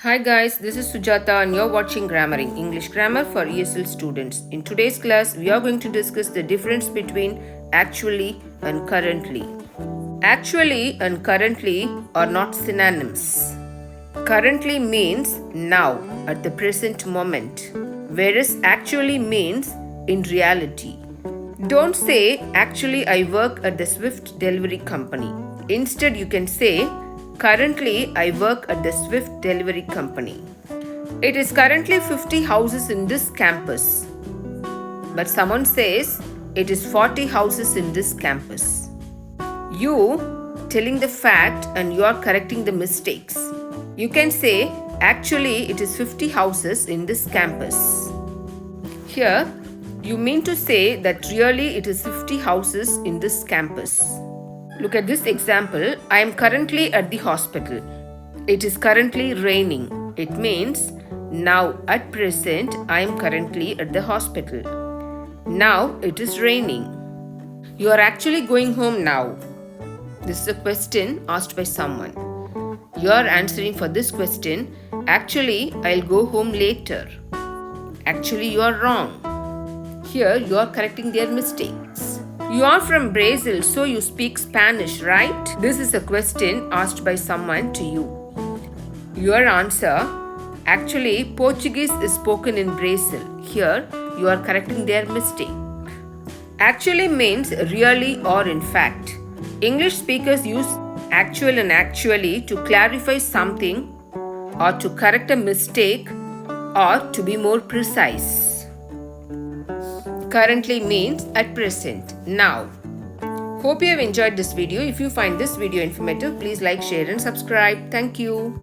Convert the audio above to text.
Hi guys, this is Sujata and you're watching Grammaring, English Grammar for ESL students. In today's class, we are going to discuss the difference between actually and currently. Actually and currently are not synonyms. Currently means now, at the present moment, whereas actually means in reality. Don't say, actually, I work at the Swift Delivery Company. Instead, you can say, currently, I work at the Swift Delivery Company. It is currently 50 houses in this campus. But someone says, it is 40 houses in this campus. You telling the fact and you are correcting the mistakes. You can say, actually, it is 50 houses in this campus. Here, you mean to say that really it is 50 houses in this campus. Look at this example. I am currently at the hospital. It is currently raining. It means now at present I am currently at the hospital. Now it is raining. You are actually going home now. This is a question asked by someone. You are answering for this question. Actually, I'll go home later. Actually, you are wrong. Here, you are correcting their mistakes. You are from Brazil, so you speak Spanish, right? This is a question asked by someone to you. Your answer, actually, Portuguese is spoken in Brazil. Here, you are correcting their mistake. Actually means really or in fact. English speakers use actual and actually to clarify something or to correct a mistake or to be more precise. Currently means at present, now. Hope you have enjoyed this video. If you find this video informative, please like, share and subscribe. Thank you.